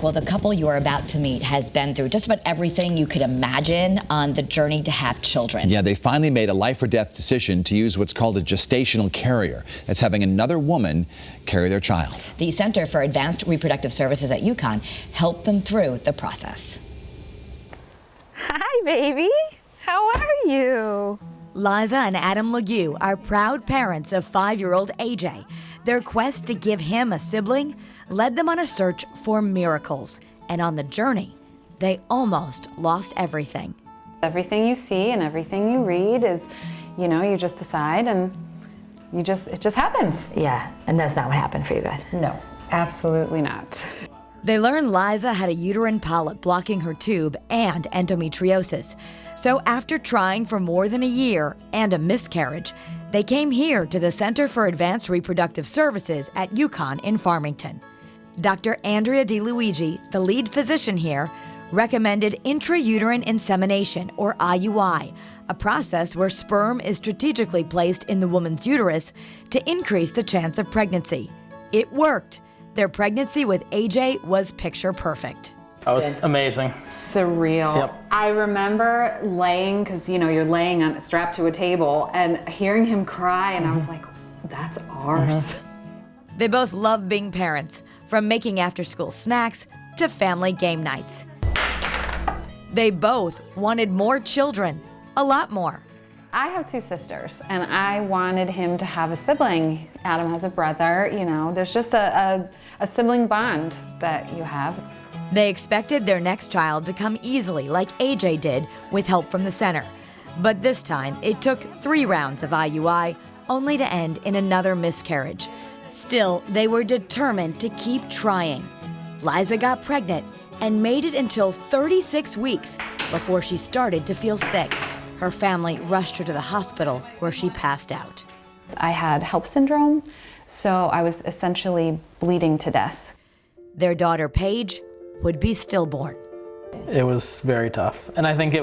Well, the couple you are about to meet has been through just about everything you could imagine on the journey to have children. Yeah, they finally made a life or death decision to use what's called a gestational carrier. That's having another woman carry their child. The Center for Advanced Reproductive Services at UConn helped them through the process. Hi, baby. How are you? Liza and Adam Legue are proud parents of 5-year-old AJ. Their quest to give him a sibling led them on a search for miracles. And on the journey, they almost lost everything. Everything you see and everything you read is, you just decide and it just happens. Yeah, and that's not what happened for you guys. No, absolutely not. They learned Liza had a uterine polyp blocking her tube and endometriosis. So after trying for more than a year and a miscarriage, they came here to the Center for Advanced Reproductive Services at UConn in Farmington. Dr. Andrea DiLuigi, the lead physician here, recommended intrauterine insemination, or IUI, a process where sperm is strategically placed in the woman's uterus to increase the chance of pregnancy. It worked. Their pregnancy with AJ was picture perfect. That was amazing. Surreal. Yep. I remember laying, because you're laying strapped to a table, and hearing him cry, and I was like, that's ours. They both love being parents, from making after-school snacks to family game nights. They both wanted more children, a lot more. I have 2 sisters, and I wanted him to have a sibling. Adam has a brother, there's just a sibling bond that you have. They expected their next child to come easily, like AJ did, with help from the center. But this time, it took 3 rounds of IUI, only to end in another miscarriage. Still, they were determined to keep trying. Liza got pregnant and made it until 36 weeks before she started to feel sick. Her family rushed her to the hospital, where she passed out. I had HELLP syndrome, so I was essentially bleeding to death. Their daughter, Paige, would be stillborn. It was very tough. And I think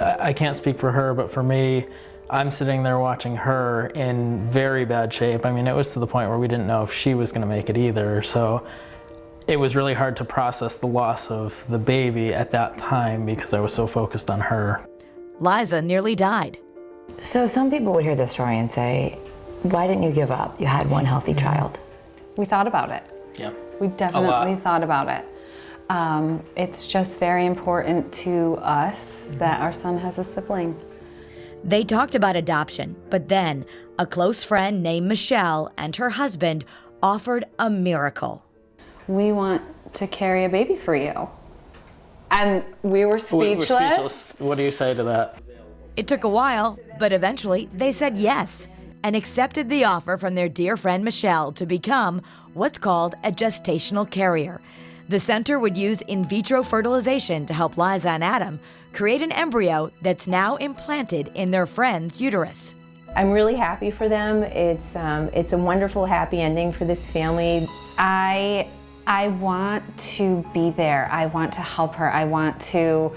I can't speak for her, but for me, I'm sitting there watching her in very bad shape. I mean, it was to the point where we didn't know if she was going to make it either. So it was really hard to process the loss of the baby at that time because I was so focused on her. Liza nearly died. So some people would hear this story and say, why didn't you give up? You had one healthy child. We thought about it. Yeah. We definitely thought about it. It's just very important to us that our son has a sibling. They talked about adoption, but then a close friend named Michelle and her husband offered a miracle. We want to carry a baby for you. And we were speechless. We're speechless. What do you say to that? It took a while, but eventually they said yes and accepted the offer from their dear friend Michelle to become what's called a gestational carrier. The center would use in vitro fertilization to help Liza and Adam create an embryo that's now implanted in their friend's uterus. I'm really happy for them. It's a wonderful, happy ending for this family. I want to be there. I want to help her. I want to,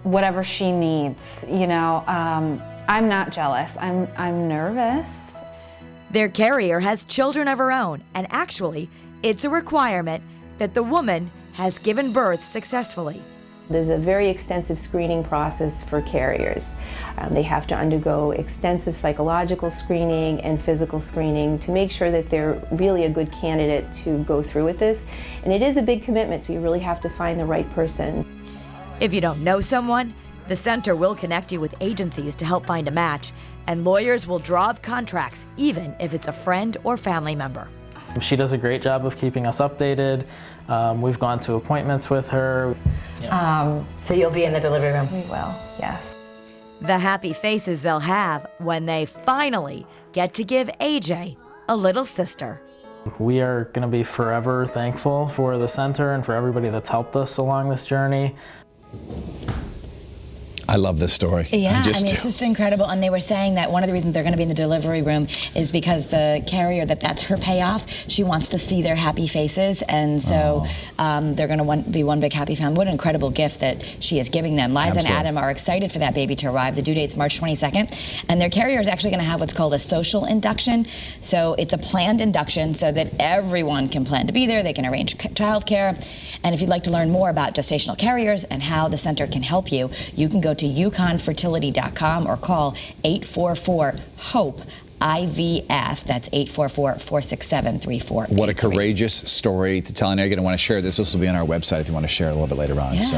whatever she needs, I'm not jealous. I'm nervous. Their carrier has children of her own, and actually, it's a requirement that the woman has given birth successfully. There's a very extensive screening process for carriers. They have to undergo extensive psychological screening and physical screening to make sure that they're really a good candidate to go through with this. And it is a big commitment, so you really have to find the right person. If you don't know someone, the center will connect you with agencies to help find a match, and lawyers will draw up contracts, even if it's a friend or family member. She does a great job of keeping us updated. We've gone to appointments with her. So you'll be in the delivery room? We will, yes. The happy faces they'll have when they finally get to give AJ a little sister. We are going to be forever thankful for the center and for everybody that's helped us along this journey. I love this story. Yeah, I it's just incredible. And they were saying that one of the reasons they're going to be in the delivery room is because the carrier, that's her payoff. She wants to see their happy faces. And so they're going to be one big happy family. What an incredible gift that she is giving them. Liza and Adam are excited for that baby to arrive. The due date's March 22nd. And their carrier is actually going to have what's called a social induction. So it's a planned induction so that everyone can plan to be there. They can arrange childcare. And if you'd like to learn more about gestational carriers and how the center can help you, you can go to yukonfertility.com or call 844-HOPE-IVF. That's 844-467-3483. What a courageous story to tell. And you're going to want to share this. This will be on our website if you want to share it a little bit later on. Yeah. So.